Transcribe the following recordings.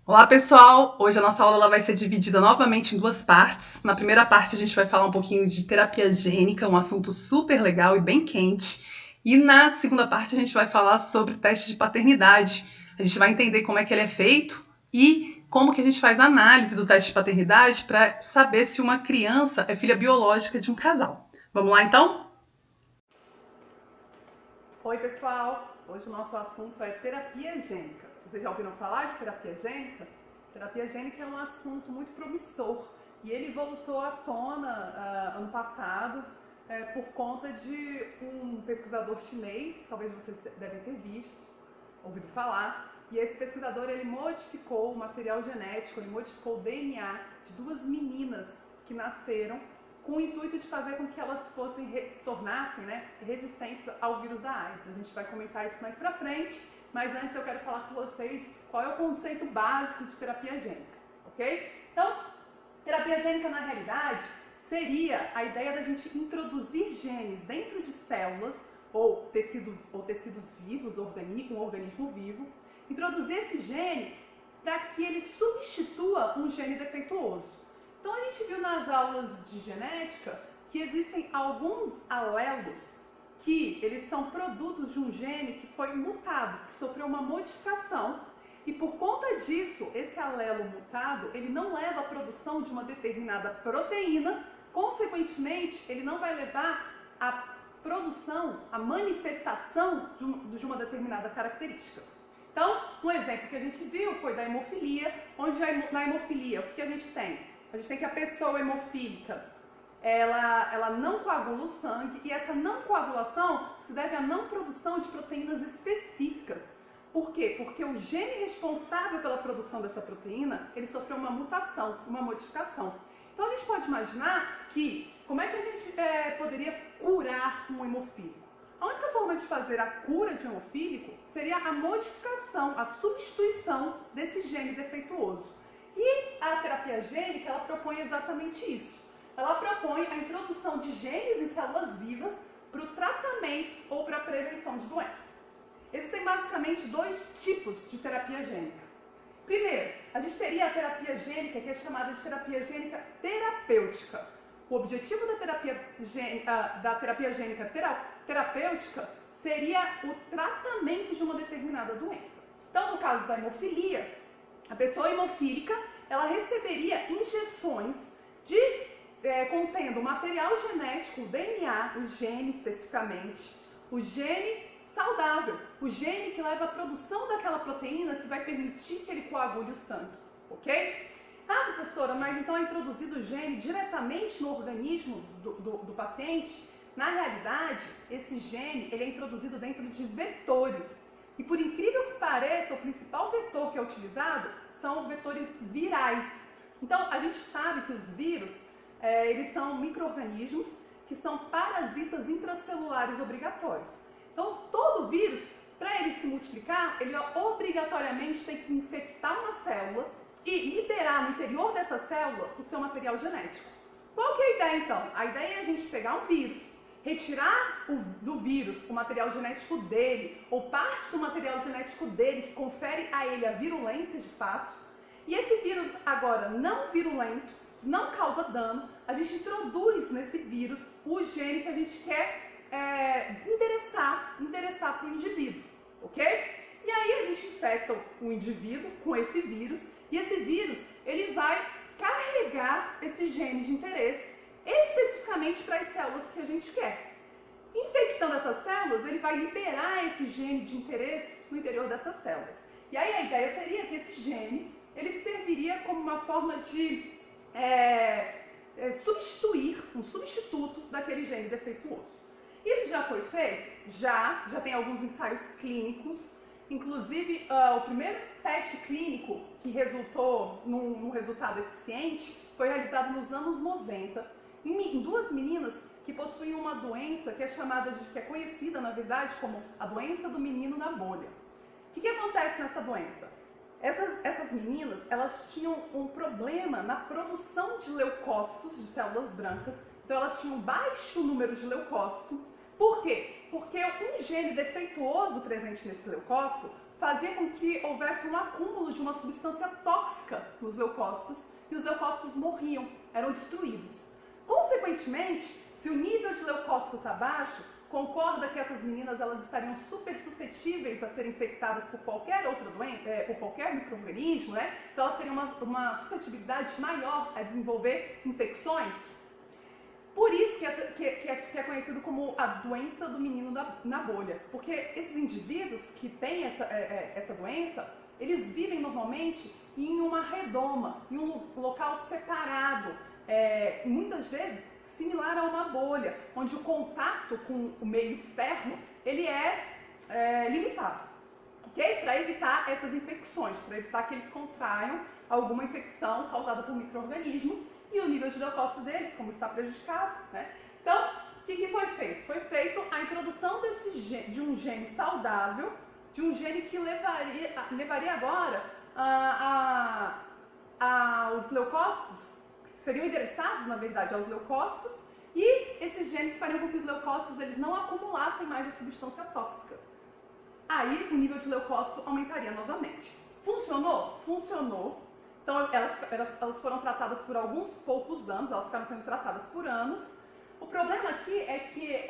Olá pessoal, hoje a nossa aula ela vai ser dividida novamente em duas partes. Na primeira parte a gente vai falar um pouquinho de terapia gênica, um assunto super legal e bem quente. E na segunda parte a gente vai falar sobre teste de paternidade. A gente vai entender como é que ele é feito e como que a gente faz a análise do teste de paternidade para saber se uma criança é filha biológica de um casal. Vamos lá então? Oi pessoal, hoje o nosso assunto é terapia gênica. Vocês já ouviram falar de terapia gênica? Terapia gênica é um assunto muito promissor e ele voltou à tona ano passado por conta de um pesquisador chinês, talvez vocês devem ter ouvido falar, e esse pesquisador ele modificou o material genético, ele modificou o DNA de duas meninas que nasceram com o intuito de fazer com que elas se tornassem resistentes ao vírus da AIDS. A gente vai comentar isso mais pra frente, mas antes eu quero falar com vocês qual é o conceito básico de terapia gênica, ok? Então, terapia gênica na realidade seria a ideia da gente introduzir genes dentro de células ou tecidos vivos, um organismo vivo, introduzir esse gene para que ele substitua um gene defeituoso. Então a gente viu nas aulas de genética que existem alguns alelos que eles são produtos de um gene que foi mutado, que sofreu uma modificação, e por conta disso, esse alelo mutado, ele não leva à produção de uma determinada proteína, consequentemente, ele não vai levar à produção, à manifestação de uma determinada característica. Então, um exemplo que a gente viu foi da hemofilia, onde na hemofilia, o que a gente tem? A gente tem que a pessoa hemofílica, ela não coagula o sangue, e essa não coagulação se deve à não produção de proteínas específicas. Por quê? Porque o gene responsável pela produção dessa proteína, ele sofreu uma mutação, uma modificação. Então a gente pode imaginar que, como é que a gente poderia curar um hemofílico? A única forma de fazer a cura de um hemofílico seria a modificação, a substituição desse gene defeituoso. E a terapia gênica, ela propõe exatamente isso. Ela propõe a introdução de genes em células vivas para o tratamento ou para a prevenção de doenças. Existem basicamente dois tipos de terapia gênica. Primeiro, a gente teria a terapia gênica, que é chamada de terapia gênica terapêutica. O objetivo da terapia gênica terapêutica seria o tratamento de uma determinada doença. Então, no caso da hemofilia, a pessoa hemofílica, ela receberia injeções contendo material genético, o DNA, o gene especificamente, o gene saudável, o gene que leva à produção daquela proteína que vai permitir que ele coagule o sangue, ok? Ah, professora, mas então é introduzido o gene diretamente no organismo do paciente? Na realidade, esse gene ele é introduzido dentro de vetores. E por incrível que pareça, o principal vetor que é utilizado são vetores virais. Então, a gente sabe que os vírus, eles são micro-organismos que são parasitas intracelulares obrigatórios. Então, todo vírus, para ele se multiplicar, ele obrigatoriamente tem que infectar uma célula e liberar no interior dessa célula o seu material genético. Qual que é a ideia, então? A ideia é a gente pegar um vírus, retirar do vírus o material genético dele, ou parte do material genético dele, que confere a ele a virulência de fato, e esse vírus agora não virulento, que não causa dano, a gente introduz nesse vírus o gene que a gente quer endereçar para o indivíduo, ok? E aí a gente infecta o indivíduo com esse vírus, e esse vírus ele vai carregar esse gene de interesse especificamente para as células que a gente quer. Infectando essas células, ele vai liberar esse gene de interesse no interior dessas células. E aí a ideia seria que esse gene, ele serviria como uma forma de substituir, um substituto daquele gene defeituoso. Isso já foi feito? Já tem alguns ensaios clínicos, inclusive o primeiro teste clínico que resultou num resultado eficiente foi realizado nos anos 90, em duas meninas que possuíam uma doença que é conhecida, na verdade, como a doença do menino na bolha. O que acontece nessa doença? Essas meninas, elas tinham um problema na produção de leucócitos, de células brancas, então elas tinham baixo número de leucócito. Por quê? Porque um gene defeituoso presente nesse leucócito fazia com que houvesse um acúmulo de uma substância tóxica nos leucócitos e os leucócitos morriam, eram destruídos. Consequentemente, se o nível de leucócito está baixo, concorda que essas meninas elas estariam super suscetíveis a serem infectadas por qualquer outra doença, por qualquer micro-organismo, né? Então elas teriam uma suscetibilidade maior a desenvolver infecções. Por isso que é conhecido como a doença do menino na bolha, porque esses indivíduos que têm essa doença, eles vivem normalmente em uma redoma, em um local separado, muitas vezes similar a uma bolha, onde o contato com o meio externo ele é limitado, ok? Para evitar essas infecções, para evitar que eles contraiam alguma infecção causada por micro-organismos e o nível de leucócito deles, como está prejudicado, né? Então, o que foi feito? Foi feito a introdução de um gene saudável, de um gene que levaria agora aos leucócitos, seriam endereçados, na verdade, aos leucócitos, e esses genes fariam com que os leucócitos eles não acumulassem mais a substância tóxica. Aí, o nível de leucócito aumentaria novamente. Funcionou? Funcionou. Então, elas foram tratadas por alguns poucos anos, elas ficaram sendo tratadas por anos. O problema aqui é que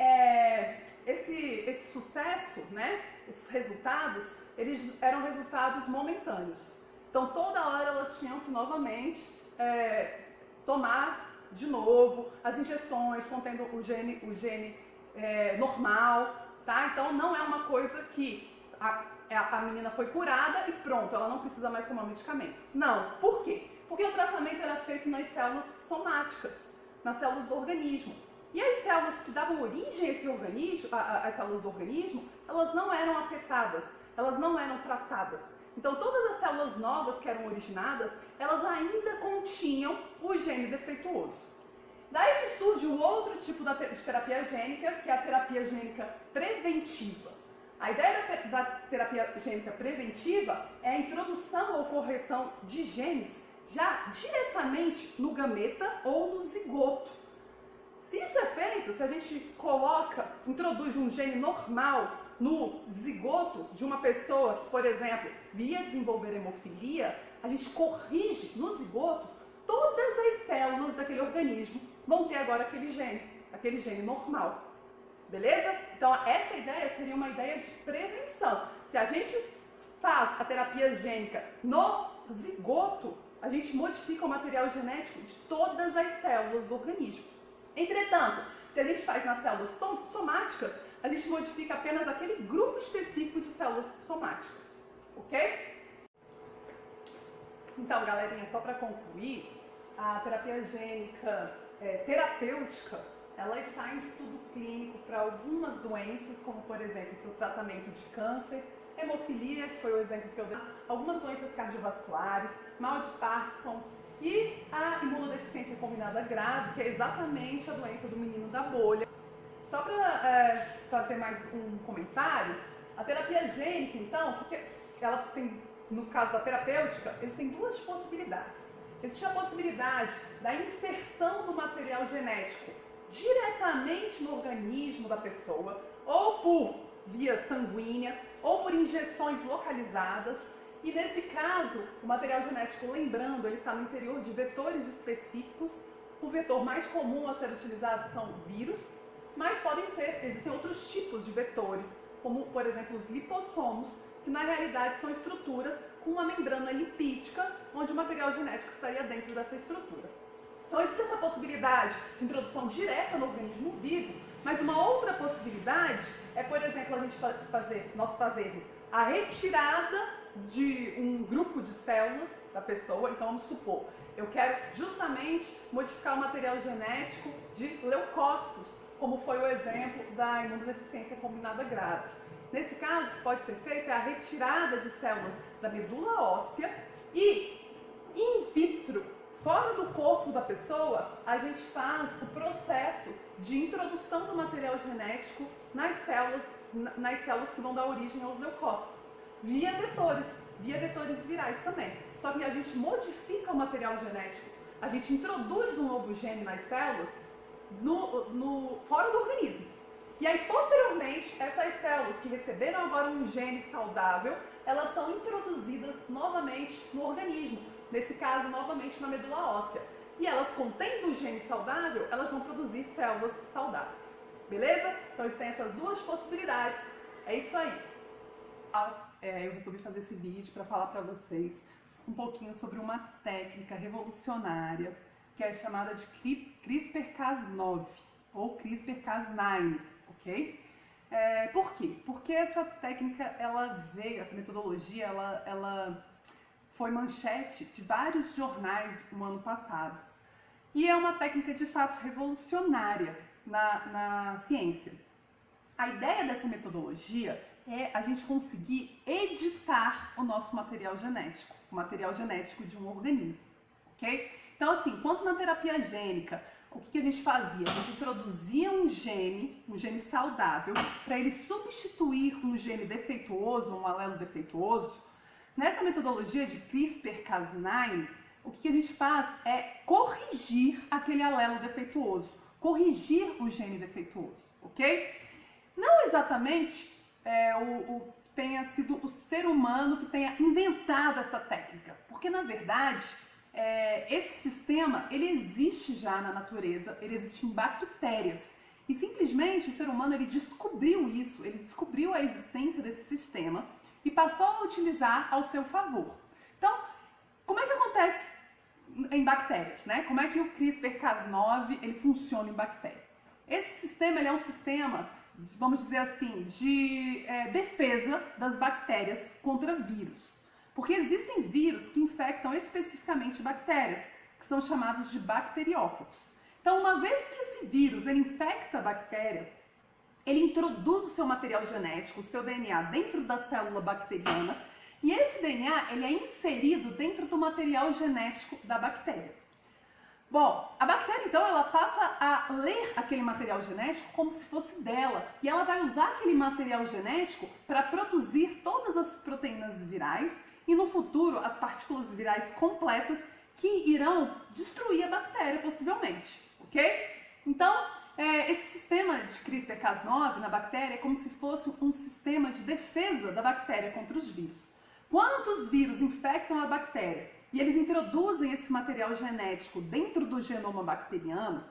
esse sucesso, né, esses resultados, eles eram resultados momentâneos. Então, toda hora elas tinham que novamente tomar de novo as injeções contendo o gene normal, tá? Então, não é uma coisa que a menina foi curada e pronto, ela não precisa mais tomar medicamento. Não. Por quê? Porque o tratamento era feito nas células somáticas, nas células do organismo. E as células que davam origem a esse organismo, as células do organismo, elas não eram afetadas, elas não eram tratadas. Então, todas as células novas que eram originadas, elas ainda continham o gene defeituoso. Daí que surge o outro tipo de terapia gênica, que é a terapia gênica preventiva. A ideia da terapia gênica preventiva é a introdução ou correção de genes já diretamente no gameta ou no zigoto. Se isso é feito, se a gente introduz um gene normal no zigoto de uma pessoa que, por exemplo, via desenvolver hemofilia, a gente corrige no zigoto, todas as células daquele organismo vão ter agora aquele gene normal. Beleza? Então, essa ideia seria uma ideia de prevenção. Se a gente faz a terapia gênica no zigoto, a gente modifica o material genético de todas as células do organismo. Entretanto, se a gente faz nas células somáticas, a gente modifica apenas aquele grupo específico de células somáticas. Ok? Então, galerinha, só para concluir, a terapia gênica terapêutica, ela está em estudo clínico para algumas doenças, como por exemplo, para o tratamento de câncer, hemofilia, que foi o exemplo que eu dei, algumas doenças cardiovasculares, mal de Parkinson e a imunodeficiência combinada grave, que é exatamente a doença do menino da bolha. Só para fazer mais um comentário, a terapia gênica, então, ela tem, no caso da terapêutica, existem duas possibilidades. Existe a possibilidade da inserção do material genético diretamente no organismo da pessoa, ou por via sanguínea, ou por injeções localizadas. E nesse caso, o material genético, lembrando, ele está no interior de vetores específicos. O vetor mais comum a ser utilizado são vírus, mas existem outros tipos de vetores, como por exemplo os lipossomos, que na realidade são estruturas com uma membrana lipídica, onde o material genético estaria dentro dessa estrutura. Então existe essa possibilidade de introdução direta no organismo vivo, mas uma outra possibilidade é, por exemplo, nós fazermos a retirada de um grupo de células da pessoa. Então vamos supor, eu quero justamente modificar o material genético de leucócitos, como foi o exemplo da imunodeficiência combinada grave. Nesse caso, o que pode ser feito é a retirada de células da medula óssea e, in vitro, fora do corpo da pessoa, a gente faz o processo de introdução do material genético nas células que vão dar origem aos leucócitos, via vetores virais também. Só que a gente modifica o material genético, a gente introduz um novo gene nas células fora do organismo. E aí, posteriormente, essas células que receberam agora um gene saudável, elas são introduzidas novamente no organismo, nesse caso, novamente na medula óssea. E elas, contendo o gene saudável, elas vão produzir células saudáveis. Beleza? Então, eles têm essas duas possibilidades. É isso aí. Eu resolvi fazer esse vídeo para falar para vocês um pouquinho sobre uma técnica revolucionária que é chamada de CRISPR-Cas9 ou CRISPR-Cas9, ok? Por quê? Porque essa técnica, essa metodologia, ela foi manchete de vários jornais no ano passado. E é uma técnica de fato revolucionária na ciência. A ideia dessa metodologia é a gente conseguir editar o nosso material genético, o material genético de um organismo, ok? Então, assim, enquanto na terapia gênica, o que a gente fazia? A gente introduzia um gene saudável, para ele substituir um gene defeituoso, um alelo defeituoso. Nessa metodologia de CRISPR-Cas9, o que a gente faz é corrigir aquele alelo defeituoso, corrigir o gene defeituoso, ok? Não exatamente tenha sido o ser humano que tenha inventado essa técnica, porque na verdade esse sistema ele existe já na natureza, ele existe em bactérias e simplesmente o ser humano ele descobriu isso, ele descobriu a existência desse sistema e passou a utilizar ao seu favor. Então, como é que acontece em bactérias, né? Como é que o CRISPR-Cas9 ele funciona em bactéria? Esse sistema ele é um sistema, vamos dizer assim, de defesa das bactérias contra vírus. Porque existem vírus que infectam especificamente bactérias, que são chamados de bacteriófagos. Então, uma vez que esse vírus ele infecta a bactéria, ele introduz o seu material genético, o seu DNA, dentro da célula bacteriana, e esse DNA ele é inserido dentro do material genético da bactéria. Bom, a bactéria então ela passa a ler aquele material genético como se fosse dela e ela vai usar aquele material genético para produzir todas as proteínas virais e no futuro as partículas virais completas que irão destruir a bactéria possivelmente, ok? Então, esse sistema de CRISPR-Cas9 na bactéria é como se fosse um sistema de defesa da bactéria contra os vírus. Quando os vírus infectam a bactéria e eles introduzem esse material genético dentro do genoma bacteriano,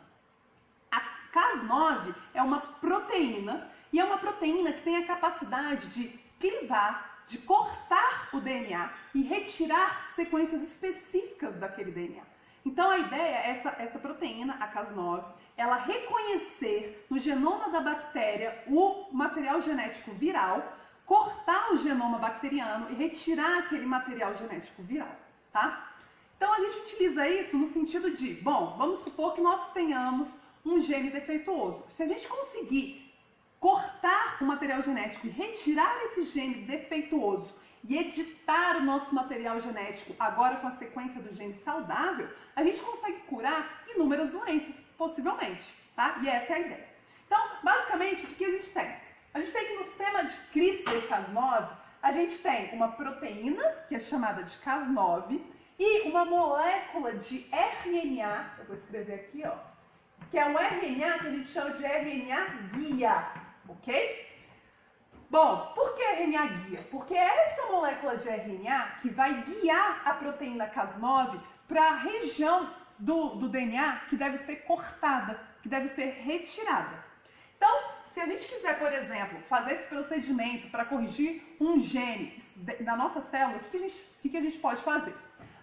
a Cas9 é uma proteína e é uma proteína que tem a capacidade de clivar, de cortar o DNA e retirar sequências específicas daquele DNA. Então a ideia é essa proteína, a Cas9, ela reconhecer no genoma da bactéria o material genético viral, cortar o genoma bacteriano e retirar aquele material genético viral, tá? Então a gente utiliza isso no sentido de, bom, vamos supor que nós tenhamos um gene defeituoso. Se a gente conseguir cortar o material genético e retirar esse gene defeituoso e editar o nosso material genético agora com a sequência do gene saudável, a gente consegue curar inúmeras doenças, possivelmente, tá? E essa é a ideia. Então, basicamente, o que a gente tem? A gente tem que no sistema de CRISPR-Cas9, a gente tem uma proteína, que é chamada de Cas9, e uma molécula de RNA, eu vou escrever aqui, ó, que é um RNA que a gente chama de RNA guia, ok? Bom, por que RNA guia? Porque é essa molécula de RNA que vai guiar a proteína Cas9 para a região do DNA que deve ser cortada, que deve ser retirada. Então, se a gente quiser, por exemplo, fazer esse procedimento para corrigir um gene na nossa célula, o que a gente pode fazer?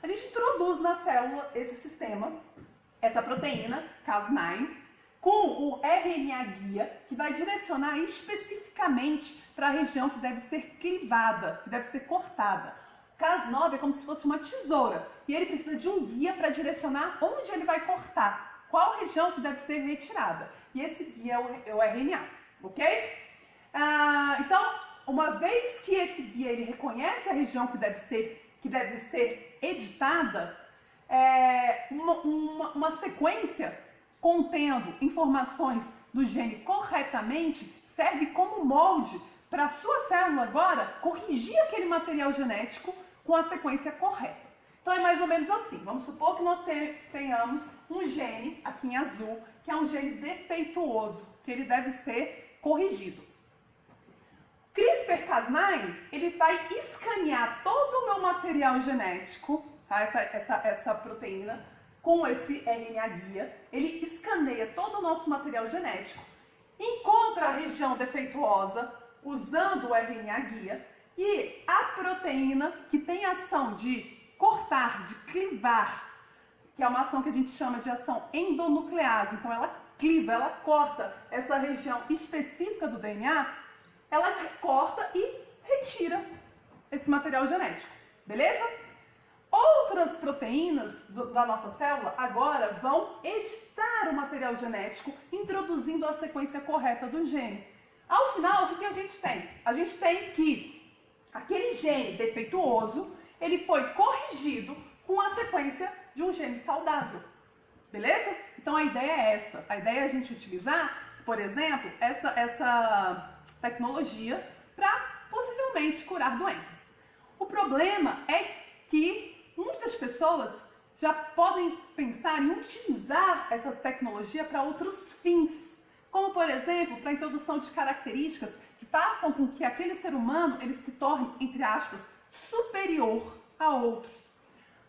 A gente introduz na célula esse sistema, essa proteína, Cas9, com o RNA guia, que vai direcionar especificamente para a região que deve ser clivada, que deve ser cortada. O Cas9 é como se fosse uma tesoura, e ele precisa de um guia para direcionar onde ele vai cortar, qual região que deve ser retirada. E esse guia é o RNA, ok? Então, uma vez que esse guia ele reconhece a região que deve ser editada, uma sequência contendo informações do gene corretamente serve como molde para a sua célula agora corrigir aquele material genético com a sequência correta. Então é mais ou menos assim. Vamos supor que nós tenhamos um gene aqui em azul, que é um gene defeituoso, que ele deve ser corrigido. CRISPR-Cas9, ele vai escanear todo o meu material genético, tá? essa proteína, com esse RNA guia, ele escaneia todo o nosso material genético, encontra a região defeituosa usando o RNA guia e a proteína que tem ação de cortar, de clivar, que é uma ação que a gente chama de ação endonuclease, então ela cliva, ela corta essa região específica do DNA, ela corta e retira esse material genético, beleza? Outras proteínas da nossa célula agora vão editar o material genético, introduzindo a sequência correta do gene. Ao final, o que a gente tem? A gente tem que aquele gene defeituoso, ele foi corrigido com a sequência de um gene saudável, beleza? Então a ideia é essa, a ideia é a gente utilizar, por exemplo, essa tecnologia para possivelmente curar doenças. O problema é que muitas pessoas já podem pensar em utilizar essa tecnologia para outros fins, como por exemplo, para a introdução de características que façam com que aquele ser humano ele se torne, entre aspas, superior a outros.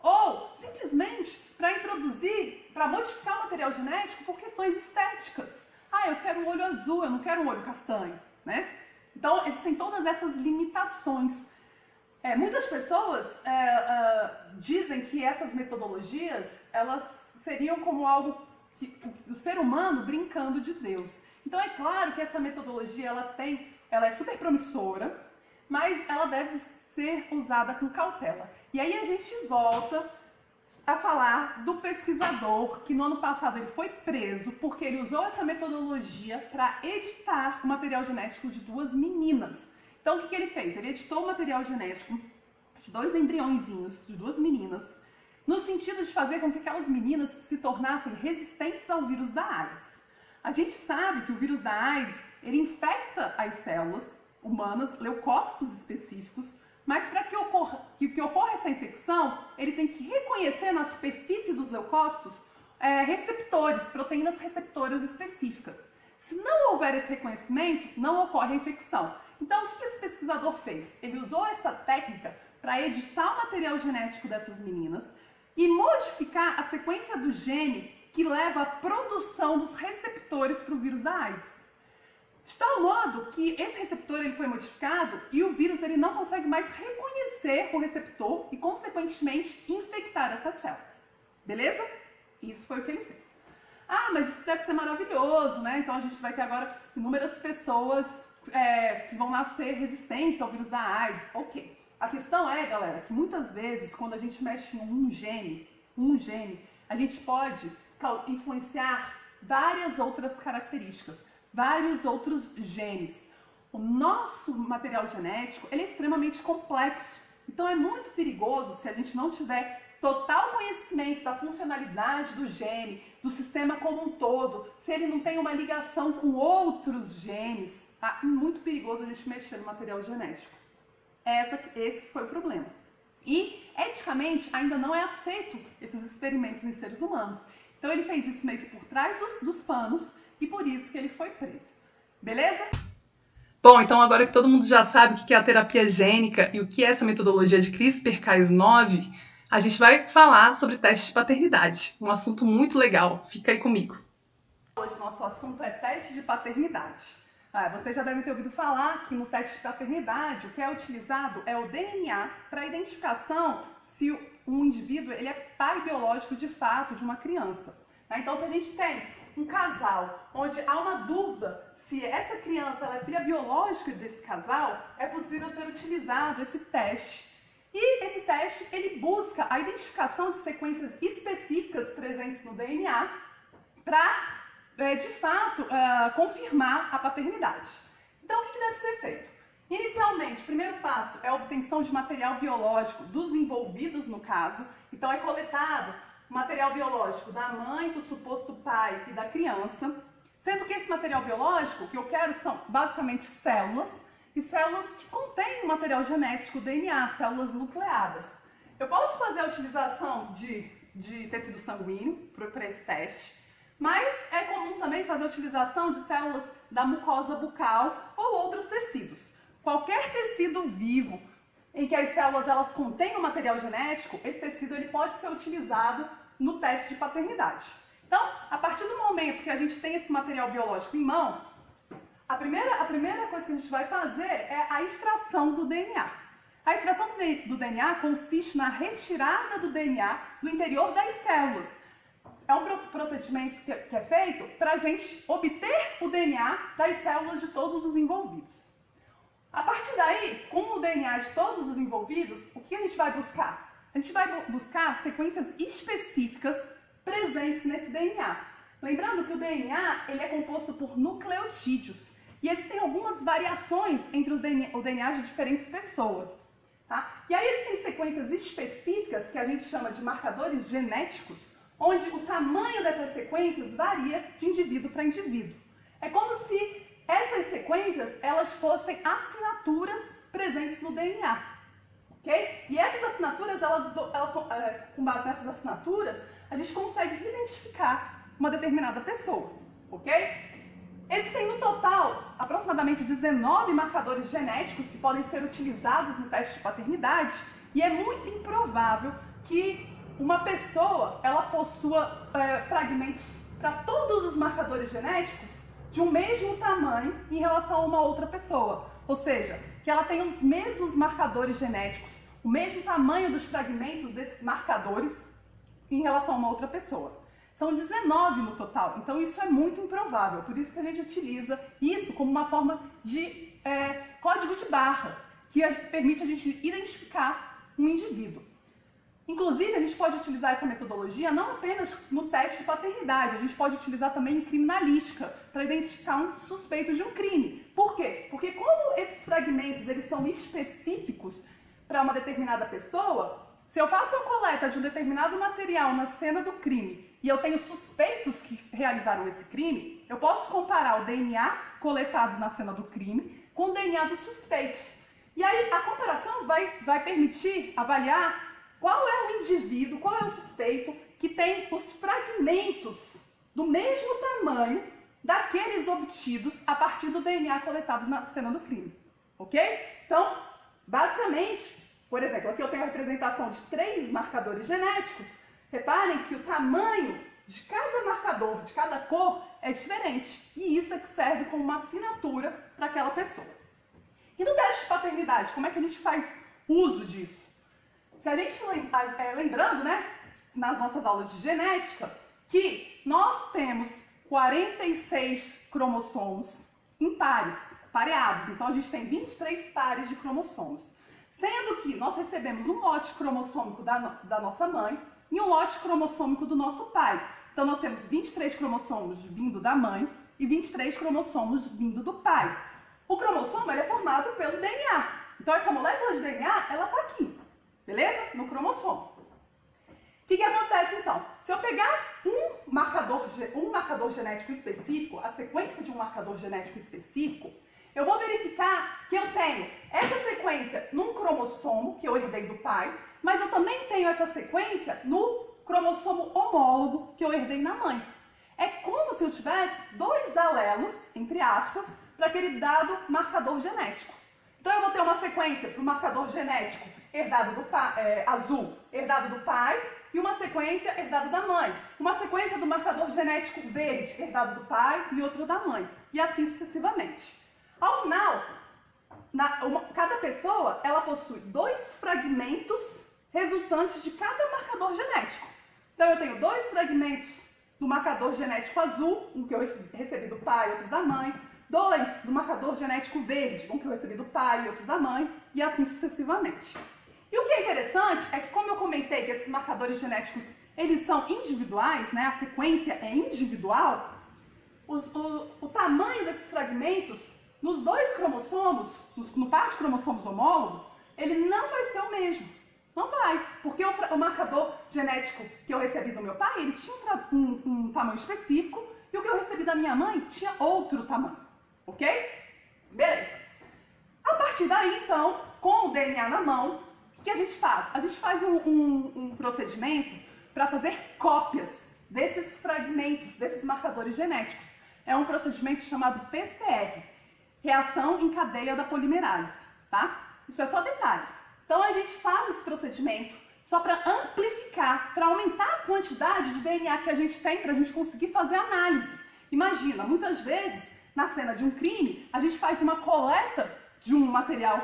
Ou simplesmente para introduzir, para modificar o material genético por questões estéticas. Ah, eu quero um olho azul, eu não quero um olho castanho, né? Então, existem todas essas limitações. Muitas pessoas dizem que essas metodologias, elas seriam como algo que o ser humano brincando de Deus. Então, é claro que essa metodologia, ela é super promissora, mas ela deve ser usada com cautela. E aí a gente volta a falar do pesquisador que no ano passado ele foi preso porque ele usou essa metodologia para editar o material genético de 2 meninas. Então o que ele fez? Ele editou o material genético de 2 embriõezinhos de 2 meninas, no sentido de fazer com que aquelas meninas se tornassem resistentes ao vírus da AIDS. A gente sabe que o vírus da AIDS, ele infecta as células humanas, leucócitos específicos, mas para que ocorra essa infecção, ele tem que reconhecer na superfície dos leucócitos receptores, proteínas receptoras específicas. Se não houver esse reconhecimento, não ocorre a infecção. Então, o que esse pesquisador fez? Ele usou essa técnica para editar o material genético dessas meninas e modificar a sequência do gene que leva à produção dos receptores para o vírus da AIDS. De tal modo que esse receptor ele foi modificado e o vírus ele não consegue mais reconhecer o receptor e, consequentemente, infectar essas células. Beleza? Isso foi o que ele fez. Ah, mas isso deve ser maravilhoso, né? Então a gente vai ter agora inúmeras pessoas que vão nascer resistentes ao vírus da AIDS. Ok. A questão é, galera, que muitas vezes, quando a gente mexe em um gene, a gente pode influenciar várias outras características, vários outros genes. O nosso material genético ele é extremamente complexo, então é muito perigoso se a gente não tiver total conhecimento da funcionalidade do gene, do sistema como um todo, se ele não tem uma ligação com outros genes, tá? É muito perigoso a gente mexer no material genético. Esse que foi o problema. E, eticamente, ainda não é aceito esses experimentos em seres humanos. Então ele fez isso meio que por trás dos panos, e por isso que ele foi preso. Beleza? Bom, então agora que todo mundo já sabe o que é a terapia gênica e o que é essa metodologia de CRISPR-Cas9, a gente vai falar sobre teste de paternidade. Um assunto muito legal. Fica aí comigo. Hoje o nosso assunto é teste de paternidade. Vocês já devem ter ouvido falar que no teste de paternidade o que é utilizado é o DNA para identificação se um indivíduo ele é pai biológico de fato de uma criança. Então, se a gente tem um casal onde há uma dúvida se essa criança ela é filha biológica desse casal, é possível ser utilizado esse teste. E esse teste ele busca a identificação de sequências específicas presentes no DNA para, de fato, confirmar a paternidade. Então, o que deve ser feito? Inicialmente, o primeiro passo é a obtenção de material biológico dos envolvidos no caso. Então, é coletado material biológico da mãe, do suposto pai e da criança, sendo que esse material biológico que eu quero são basicamente células e células que contêm material genético, DNA, células nucleadas. Eu posso fazer a utilização de tecido sanguíneo para esse teste, mas é comum também fazer a utilização de células da mucosa bucal ou outros tecidos. qualquer tecido vivo em que as células elas contêm um material genético, esse tecido ele pode ser utilizado no teste de paternidade. Então, a partir do momento que a gente tem esse material biológico em mão, a primeira coisa que a gente vai fazer é a extração do DNA. A extração do DNA consiste na retirada do DNA do interior das células. É um procedimento que é feito para a gente obter o DNA das células de todos os envolvidos. A partir daí, com o DNA de todos os envolvidos, o que a gente vai buscar? A gente vai buscar sequências específicas presentes nesse DNA. Lembrando que o DNA ele é composto por nucleotídeos e existem algumas variações entre o DNA de diferentes pessoas. Tá? E aí existem sequências específicas que a gente chama de marcadores genéticos, onde o tamanho dessas sequências varia de indivíduo para indivíduo. É como se essas sequências elas fossem assinaturas presentes no DNA. Okay? E essas assinaturas, com base nessas assinaturas, a gente consegue identificar uma determinada pessoa. Okay? Existem no total aproximadamente 19 marcadores genéticos que podem ser utilizados no teste de paternidade e é muito improvável que uma pessoa ela possua fragmentos para todos os marcadores genéticos de um mesmo tamanho em relação a uma outra pessoa. Ou seja, que ela tenha os mesmos marcadores genéticos, o mesmo tamanho dos fragmentos desses marcadores em relação a uma outra pessoa. São 19 no total, então isso é muito improvável, por isso que a gente utiliza isso como uma forma de código de barra, que permite a gente identificar um indivíduo. Inclusive, a gente pode utilizar essa metodologia não apenas no teste de paternidade, a gente pode utilizar também em criminalística, para identificar um suspeito de um crime. Por quê? Porque como esses fragmentos eles são específicos para uma determinada pessoa, se eu faço a coleta de um determinado material na cena do crime e eu tenho suspeitos que realizaram esse crime, eu posso comparar o DNA coletado na cena do crime com o DNA dos suspeitos. E aí a comparação vai permitir avaliar qual é o indivíduo, qual é o suspeito que tem os fragmentos do mesmo tamanho daqueles obtidos a partir do DNA coletado na cena do crime. Ok? Então, basicamente, por exemplo, aqui eu tenho a representação de 3 marcadores genéticos. Reparem que o tamanho de cada marcador, de cada cor, é diferente. E isso é que serve como uma assinatura para aquela pessoa. E no teste de paternidade, como é que a gente faz uso disso? Se a gente, lembrando, né, nas nossas aulas de genética, que nós temos 46 cromossomos em pares, pareados. Então, a gente tem 23 pares de cromossomos. Sendo que nós recebemos um lote cromossômico da nossa mãe e um lote cromossômico do nosso pai. Então, nós temos 23 cromossomos vindo da mãe e 23 cromossomos vindo do pai. O cromossomo ele é formado pelo DNA. Então, essa molécula de DNA, ela está aqui, beleza? No cromossomo. O que acontece, então? Se eu pegar um marcador genético específico, a sequência de um marcador genético específico, eu vou verificar que eu tenho essa sequência num cromossomo que eu herdei do pai, mas eu também tenho essa sequência no cromossomo homólogo que eu herdei na mãe. É como se eu tivesse 2 alelos, entre aspas, para aquele dado marcador genético. Então eu vou ter uma sequência para o marcador genético herdado do pai, azul, herdado do pai, e uma sequência herdada da mãe. Uma sequência do marcador genético verde, herdado do pai, e outro da mãe. E assim sucessivamente. Ao final, cada pessoa ela possui 2 fragmentos resultantes de cada marcador genético. Então eu tenho 2 fragmentos do marcador genético azul, um que eu recebi do pai e outro da mãe, 2 do marcador genético verde, um que eu recebi do pai e outro da mãe, e assim sucessivamente. E o que é interessante é que, como eu comentei que esses marcadores genéticos eles são individuais, né? A sequência é individual, o tamanho desses fragmentos nos 2 cromossomos, no par de cromossomos homólogo, ele não vai ser o mesmo. Não vai, porque o marcador genético que eu recebi do meu pai, ele tinha um tamanho específico, e o que eu recebi da minha mãe tinha outro tamanho. Ok? Beleza. A partir daí, então, com o DNA na mão, o que a gente faz? A gente faz um procedimento para fazer cópias desses fragmentos, desses marcadores genéticos. É um procedimento chamado PCR. reação em cadeia da polimerase, tá? Isso é só detalhe. Então a gente faz esse procedimento só para amplificar, para aumentar a quantidade de DNA que a gente tem para a gente conseguir fazer análise. Imagina, muitas vezes, na cena de um crime, a gente faz uma coleta de um material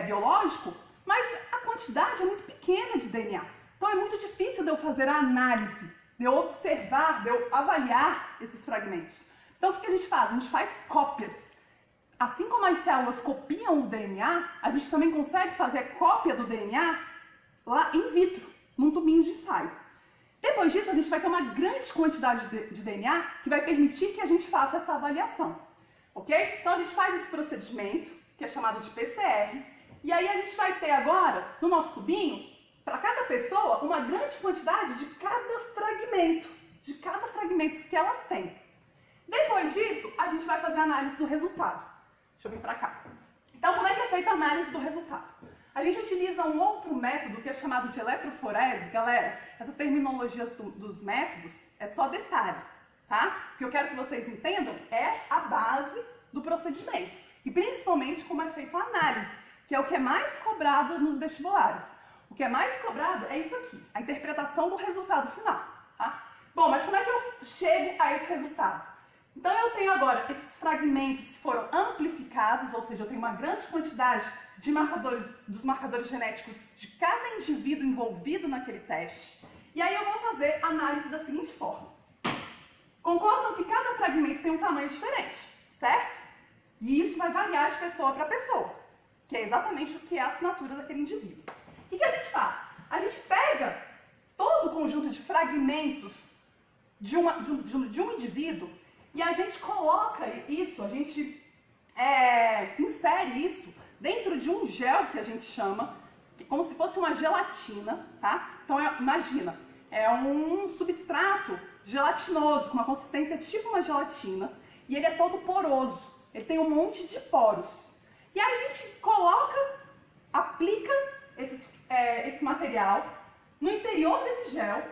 biológico, mas a quantidade é muito pequena de DNA. Então é muito difícil de eu fazer a análise, de eu observar, de eu avaliar esses fragmentos. Então o que a gente faz? A gente faz cópias. Assim como as células copiam o DNA, a gente também consegue fazer cópia do DNA lá in vitro, num tubinho de ensaio. Depois disso, a gente vai ter uma grande quantidade de DNA que vai permitir que a gente faça essa avaliação, ok? Então a gente faz esse procedimento, que é chamado de PCR, e aí a gente vai ter agora, no nosso tubinho, para cada pessoa, uma grande quantidade de cada fragmento que ela tem. Depois disso, a gente vai fazer a análise do resultado. Deixa eu vir para cá. Então, como é que é feita a análise do resultado? A gente utiliza um outro método que é chamado de eletroforese. Galera, essas terminologias dos métodos é só detalhe, tá? O que eu quero que vocês entendam é a base do procedimento. E principalmente como é feita a análise, que é o que é mais cobrado nos vestibulares. O que é mais cobrado é isso aqui, a interpretação do resultado final, tá? Bom, mas como é que eu chego a esse resultado? Então eu tenho agora esses fragmentos que foram amplificados, ou seja, eu tenho uma grande quantidade de dos marcadores genéticos de cada indivíduo envolvido naquele teste. E aí eu vou fazer a análise da seguinte forma. Concordam que cada fragmento tem um tamanho diferente, certo? E isso vai variar de pessoa para pessoa, que é exatamente o que é a assinatura daquele indivíduo. O que a gente faz? A gente pega todo o conjunto de fragmentos de um indivíduo e a gente coloca isso, a gente insere isso dentro de um gel que a gente chama, como se fosse uma gelatina, tá? Então, imagina, é um substrato gelatinoso, com uma consistência tipo uma gelatina, e ele é todo poroso, ele tem um monte de poros. E aí a gente aplica esse material no interior desse gel,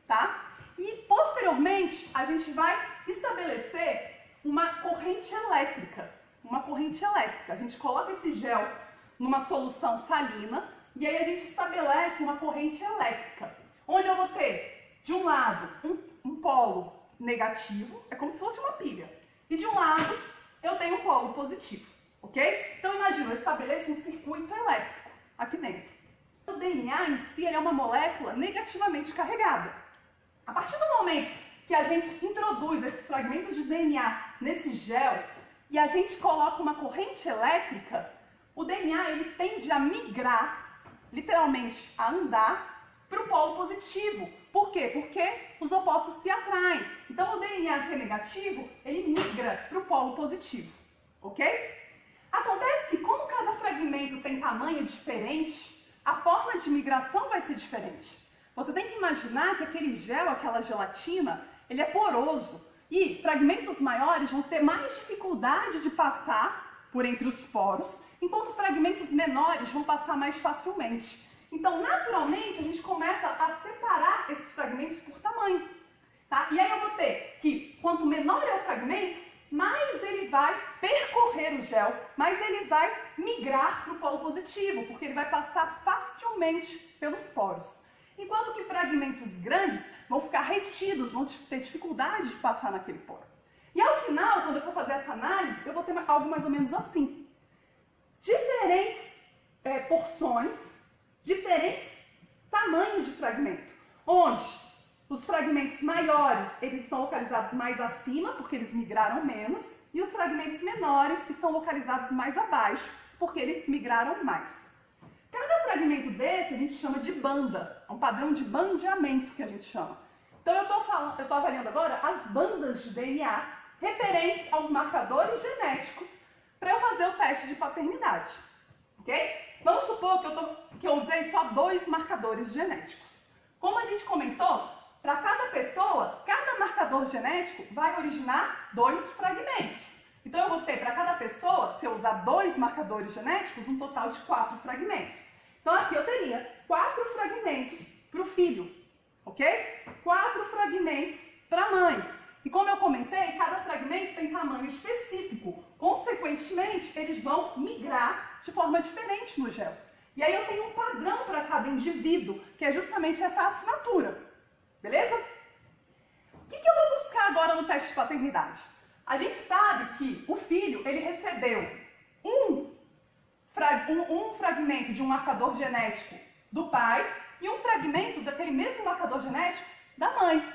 tá? E posteriormente a gente vai estabelecer uma corrente elétrica. A gente coloca esse gel numa solução salina e aí a gente estabelece uma corrente elétrica, onde eu vou ter, de um lado, um polo negativo, é como se fosse uma pilha, e de um lado eu tenho um polo positivo, ok? Então imagina, eu estabeleço um circuito elétrico aqui dentro. O DNA em si ele é uma molécula negativamente carregada. A partir do momento que a gente introduz esses fragmentos de DNA nesse gel e a gente coloca uma corrente elétrica, o DNA ele tende a migrar, literalmente a andar, para o polo positivo. Por quê? Porque os opostos se atraem. Então o DNA que é negativo, ele migra para o polo positivo, ok? Acontece que como cada fragmento tem tamanho diferente, a forma de migração vai ser diferente. Você tem que imaginar que aquele gel, aquela gelatina, ele é poroso e fragmentos maiores vão ter mais dificuldade de passar por entre os poros, enquanto fragmentos menores vão passar mais facilmente. Então, naturalmente, a gente começa a separar esses fragmentos por tamanho, tá? E aí eu vou ter que, quanto menor é o fragmento, mais ele vai percorrer o gel, mais ele vai migrar para o polo positivo, porque ele vai passar facilmente pelos poros. Enquanto que fragmentos grandes vão ficar retidos, vão ter dificuldade de passar naquele poro. E ao final, quando eu for fazer essa análise, eu vou ter algo mais ou menos assim. Diferentes porções, diferentes tamanhos de fragmento, onde os fragmentos maiores eles estão localizados mais acima, porque eles migraram menos, e os fragmentos menores estão localizados mais abaixo, porque eles migraram mais. Cada fragmento desse a gente chama de banda, é um padrão de bandeamento que a gente chama. Então eu estou avaliando agora as bandas de DNA referentes aos marcadores genéticos para eu fazer o teste de paternidade, ok? Vamos supor que eu usei só 2 marcadores genéticos. Como a gente comentou, para cada pessoa, cada marcador genético vai originar 2 fragmentos. Então eu vou ter para cada pessoa, se eu usar 2 marcadores genéticos, um total de 4 fragmentos. Então aqui eu teria 4 fragmentos para o filho, ok? 4 fragmentos para a mãe. E como eu comentei, cada fragmento tem tamanho específico, Consequentemente, eles vão migrar de forma diferente no gel. E aí eu tenho um padrão para cada indivíduo, que é justamente essa assinatura. Beleza? O que eu vou buscar agora no teste de paternidade? A gente sabe que o filho, ele recebeu um fragmento de um marcador genético do pai e um fragmento daquele mesmo marcador genético da mãe.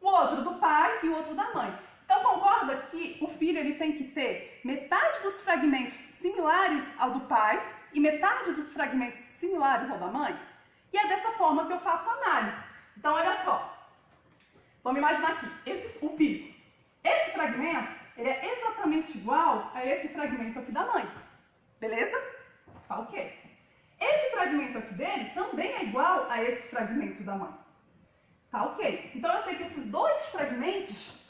O outro do pai e o outro da mãe. Então concorda que o filho ele tem que ter metade dos fragmentos similares ao do pai e metade dos fragmentos similares ao da mãe? E é dessa forma que eu faço a análise. Então olha só, vamos imaginar aqui, o filho. Esse fragmento ele é exatamente igual a esse fragmento aqui da mãe. Beleza? Tá ok. Esse fragmento aqui dele também é igual a esse fragmento da mãe. Tá ok. Então eu sei que esses dois fragmentos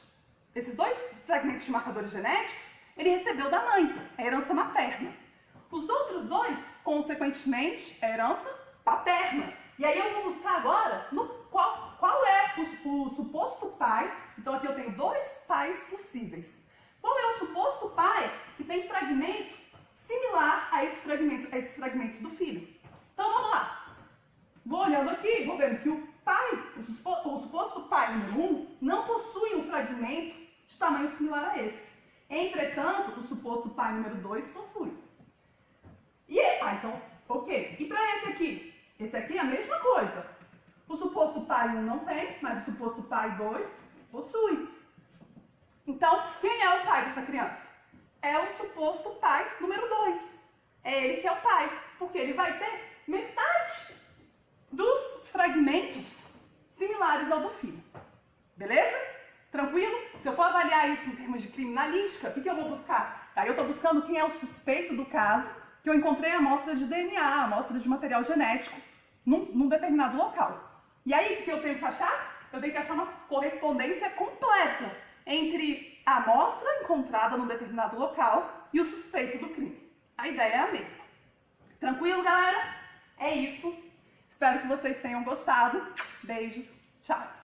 de marcadores genéticos, ele recebeu da mãe, a herança materna. Os outros dois, consequentemente, é a herança paterna. E aí eu vou buscar agora qual é o suposto pai. Então aqui eu tenho dois pais possíveis. Qual é o suposto pai que tem fragmento similar a esses fragmentos do filho? Então vamos lá. Vou olhando aqui, vou vendo que o suposto pai número 1 não possui um fragmento de tamanho similar a esse. Entretanto, o suposto pai número 2 possui. Então, ok. E para esse aqui? Esse aqui é a mesma coisa. O suposto pai 1 não tem, mas o suposto pai 2 possui. Então, quem é o pai dessa criança? É o suposto pai número 2. É ele que é o pai, porque ele vai ter metade dos fragmentos similares ao do filho. Beleza? Tranquilo? Se eu for avaliar isso em termos de criminalística, o que eu vou buscar? Aí eu estou buscando quem é o suspeito do caso, que eu encontrei a amostra de DNA, a amostra de material genético, num determinado local. E aí, o que eu tenho que achar? Eu tenho que achar uma correspondência completa entre a amostra encontrada num determinado local e o suspeito do crime. A ideia é a mesma. Tranquilo, galera? É isso. Espero que vocês tenham gostado. Beijos. Tchau.